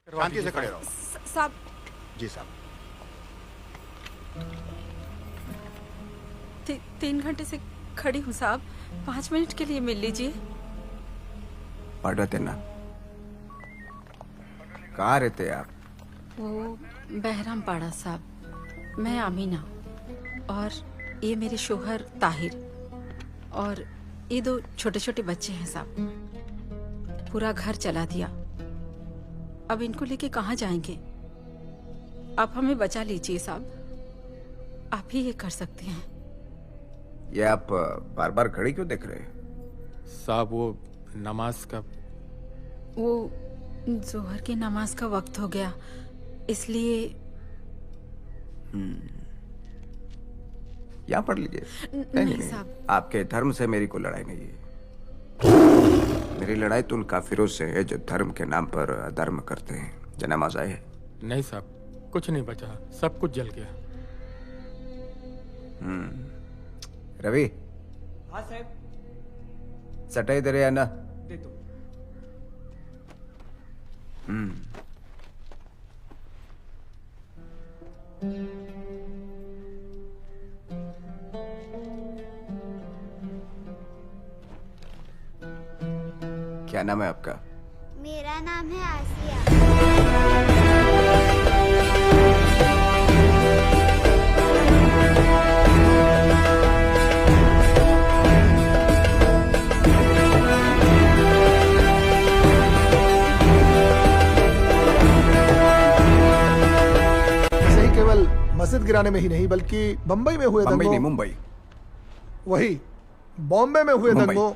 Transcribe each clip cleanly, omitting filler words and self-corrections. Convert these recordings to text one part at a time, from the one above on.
शांति से खड़े रहो। साहब जी साहब। 3 घंटे से खड़ी हूँ साहब, 5 मिनट के लिए मिल लीजिए। पढ़ो तेना, कहाँ रहते आप? वो बहराम पाड़ा साहब, मैं आमीना और ये मेरे शोहर ताहिर और ये 2 छोटे छोटे बच्चे हैं साहब। पूरा घर चला दिया, अब इनको लेके कहाँ जाएंगे? आप हमें बचा लीजिए साहब, आप ही ये कर सकते हैं। ये आप बार बार घड़ी क्यों देख रहे हैं? साहब वो नमाज का। वो जोहर की नमाज का वक्त हो गया, इसलिए। यहाँ पढ़ लीजिए। नहीं साहब। आपके धर्म से मेरी कोई लड़ाई नहीं है। मेरी लड़ाई तो उन काफिरों से है जो धर्म के नाम पर अधर्म करते हैं। जो नमाज आए है? नहीं साहब, कुछ नहीं बचा, सब कुछ जल गया। रवि। हाँ साहब। सटाई दे रहे हैं ना? दे दो। क्या नाम है आपका? मेरा नाम है आसिया। ऐसे ही केवल मस्जिद गिराने में ही नहीं बल्कि बंबई में हुए बम्बई दंगों, नहीं, मुंबई। वही बॉम्बे में हुए मुंबई। दंगों,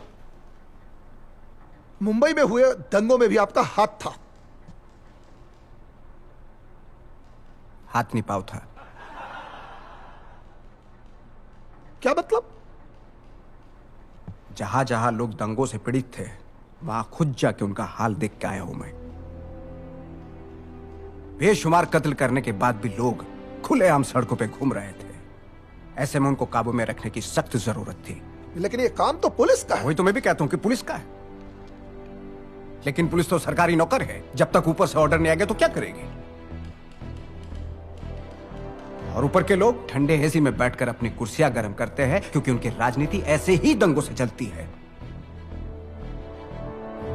मुंबई में हुए दंगों में भी आपका हाथ था। हाथ नहीं पाव था। क्या मतलब? जहां जहां लोग दंगों से पीड़ित थे, वहां खुद जाके उनका हाल देख के आया हूं मैं। बेशुमार कत्ल करने के बाद भी लोग खुलेआम सड़कों पे घूम रहे थे। ऐसे में उनको काबू में रखने की सख्त जरूरत थी। लेकिन ये काम तो पुलिस का है। वही तो मैं भी कहता हूं कि पुलिस का है, लेकिन पुलिस तो सरकारी नौकर है। जब तक ऊपर से ऑर्डर नहीं आएगा तो क्या करेगी? और ऊपर के लोग ठंडे एसी में बैठकर अपनी कुर्सियां गर्म करते हैं, क्योंकि उनकी राजनीति ऐसे ही दंगों से चलती है।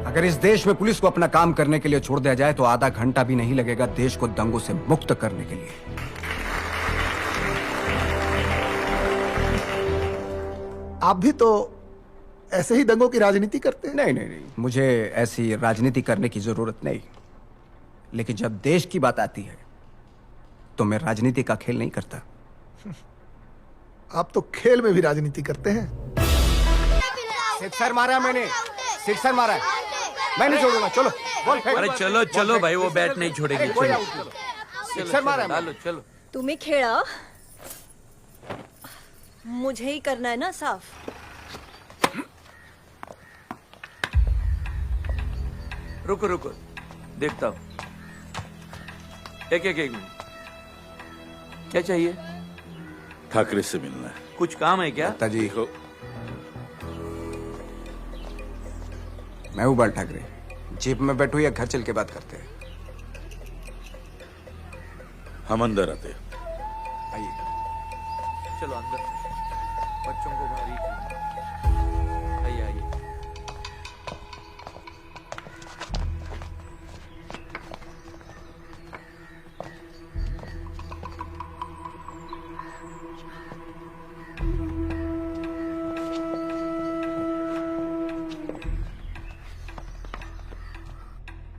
अगर इस देश में पुलिस को अपना काम करने के लिए छोड़ दिया जाए तो आधा घंटा भी नहीं लगेगा देश को दंगों से मुक्त करने के लिए। आप भी तो ऐसे ही दंगों की राजनीति करते हैं। नहीं नहीं नहीं, मुझे ऐसी राजनीति करने की जरूरत नहीं। लेकिन जब देश की बात आती है तो मैं राजनीति का खेल नहीं करता। आप तो खेल में भी राजनीति करते हैं। सिक्सर मारा मैंने, सिक्सर मारा। मैं नहीं छोड़ूंगा। चलो बॉल फेंक। अरे चलो चलो भाई, वो बैट नहीं छोड़ेगी। कोई चलो आउट नहीं। सिक्सर मारा डालो चलो। तुम्ही खेळा, मुझे ही करना है ना साफ। रुको रुको, देखता हूँ। एक मिनट, क्या चाहिए? ठाकरे से मिलना है। कुछ काम है क्या? जी, मैं हूँ बाल ठाकरे। जीप में बैठो या घर चल के बात करते हैं? हम अंदर आते हैं। आइए। चलो अंदर, बच्चों को बाहर ही। आइए आइए।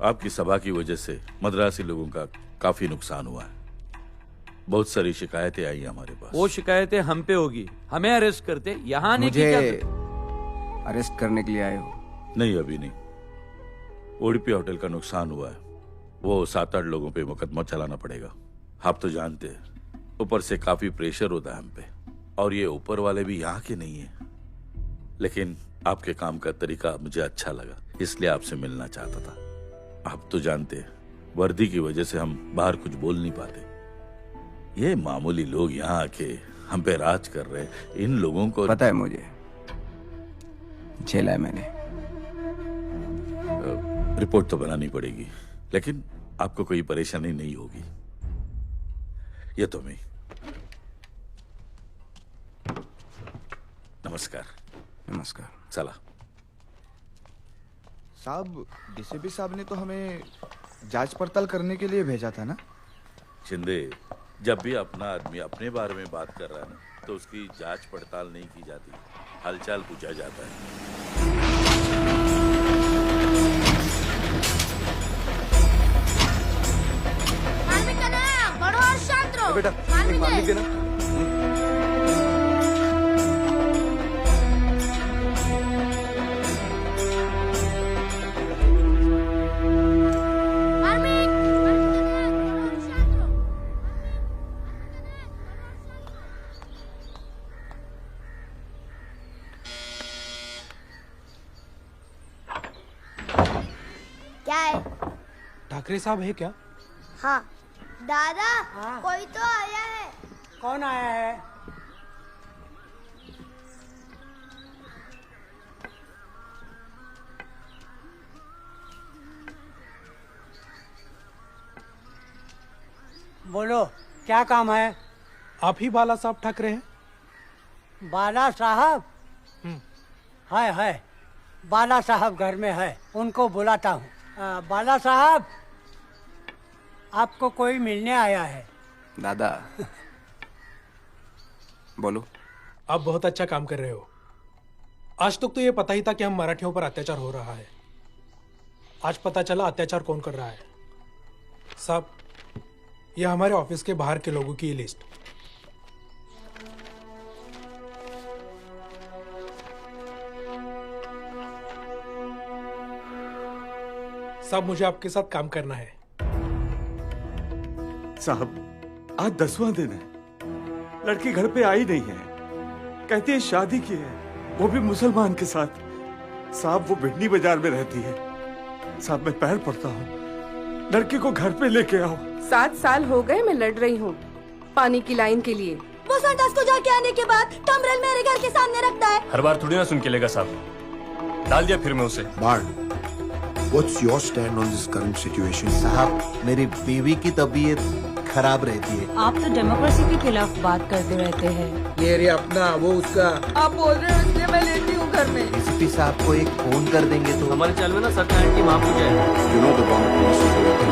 आपकी सभा की वजह से मद्रासी लोगों का काफी नुकसान हुआ है। बहुत सारी शिकायतें आई हमारे पास। वो शिकायतें हम पे होगी, हमें अरेस्ट करते। यहाँ आने की मुझे क्या? अरेस्ट करने के लिए आए हो? नहीं, अभी नहीं। उडुपी होटल का नुकसान हुआ है, वो 7-8 लोगों पे मुकदमा चलाना पड़ेगा। आप तो जानते हैं, ऊपर से काफी प्रेशर होता है हम पे, और ये ऊपर वाले भी यहाँ के नहीं है। लेकिन आपके काम का तरीका मुझे अच्छा लगा, इसलिए आपसे मिलना चाहता था। आप तो जानते हैं, वर्दी की वजह से हम बाहर कुछ बोल नहीं पाते। ये मामूली लोग यहाँ आके हम पे राज कर रहे हैं। इन लोगों को पता है मुझे, झेला है मैंने। रिपोर्ट तो बनानी पड़ेगी, लेकिन आपको कोई परेशानी नहीं होगी। ये तो मैं। नमस्कार। नमस्कार। चला। साहब, डीसीपी साहब ने तो हमें जांच पड़ताल करने के लिए भेजा था ना? शिंदे, जब भी अपना आदमी अपने बारे में बात कर रहा है ना, तो उसकी जांच पड़ताल नहीं की जाती, हालचाल पूछा जाता है। बेटा, एक मार देना। क्या है? ठाकरे साहब है क्या? हाँ दादा, कोई तो आया है। कौन आया है? बोलो, क्या काम है? आप ही बाला साहब ठाकरे हैं? बाला साहब? है बाला साहब घर में है, उनको बुलाता हूँ। बाला साहब, आपको कोई मिलने आया है। दादा बोलो। आप बहुत अच्छा काम कर रहे हो। आज तक तो ये पता ही था कि हम मराठियों पर अत्याचार हो रहा है। आज पता चला अत्याचार कौन कर रहा है। साहब, ये हमारे ऑफिस के बाहर के लोगों की लिस्ट। साहब, मुझे आपके साथ काम करना है। साहब, आज 10वां दिन है, लड़की घर पे आई नहीं है। कहती है शादी की है, वो भी मुसलमान के साथ। साहब, वो बिडनी बाजार में रहती है। साहब, मैं पैर पड़ता हूँ, लड़की को घर पे लेके आओ। 7 साल हो गए मैं लड़ रही हूँ पानी की लाइन के लिए। वो संडास को जाके आने के बाद टमरल मेरे घर के सामने रखता है। हर बार थोड़ी ना सुन के लेगा साहब। डाल दिया फिर मैं उसे। What's your stand on this current situation? साहब, मेरी बीवी की तबीयत खराब रहती है। आप तो डेमोक्रेसी के खिलाफ बात करते रहते हैं। ये रे अपना, वो उसका। आप बोल रहे हो इसलिए मैं लेती हूँ घर में। डीसीपी साहब को एक फोन कर देंगे तो हमारे चाल में ना सरकार की माफ हो जाए। You know the bomb police is working.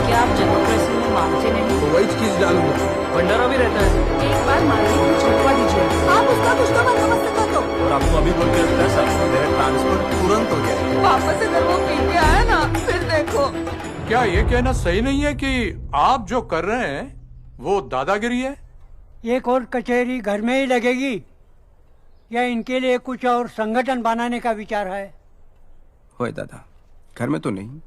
क्या आप डेमोक्रेसी में मानते नहीं? तो वही चीज डालूंगा। भंडारा भी रहता है। एक बार मालिक को छुपवा दीजिए। आप उसका कुछ तो बंदोबस्त कर दो। और आपको अभी बोल के रखता है साहब, मेरा ट्रांसफर तुरंत हो जाए। वापस अगर वो पी के आया ना, फिर देखो। क्या ये कहना सही नहीं है कि आप जो कर रहे हैं वो दादागिरी है? ये कोर्ट कचहरी घर में ही लगेगी या इनके लिए कुछ और संगठन बनाने का विचार है? होए दादा, घर में तो नहीं,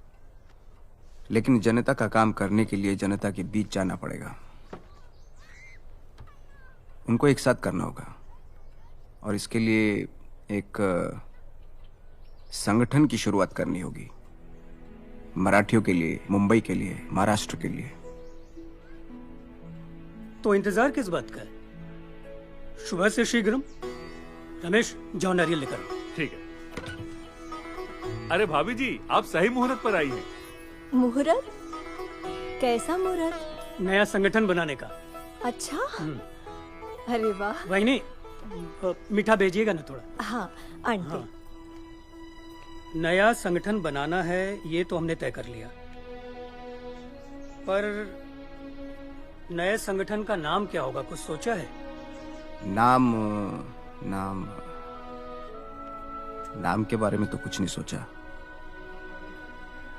लेकिन जनता का काम करने के लिए जनता के बीच जाना पड़ेगा। उनको एक साथ करना होगा और इसके लिए एक संगठन की शुरुआत करनी होगी। मराठियों के लिए, मुंबई के लिए, महाराष्ट्र के लिए। तो इंतजार किस बात का है? सुबह से शीघ्रम। रमेश, जाओ नारियल लेकर। ठीक है। अरे भाभी जी, आप सही मुहूर्त पर आई हैं। मुहूर्त? कैसा मुहूर्त? नया संगठन बनाने का। अच्छा, अरे वाह। वही नहीं, मीठा भेजिएगा ना थोड़ा। हाँ आंटी। हाँ। नया संगठन बनाना है ये तो हमने तय कर लिया, पर नए संगठन का नाम क्या होगा, कुछ सोचा है? नाम के बारे में तो कुछ नहीं सोचा।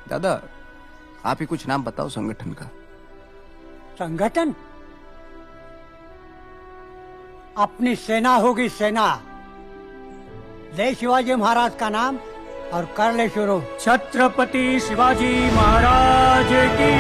दादा, आप ही कुछ नाम बताओ संगठन का। संगठन? अपनी सेना होगी, सेना। ले शिवाजी महाराज का नाम और कर ले शुरू। छत्रपति शिवाजी महाराज की।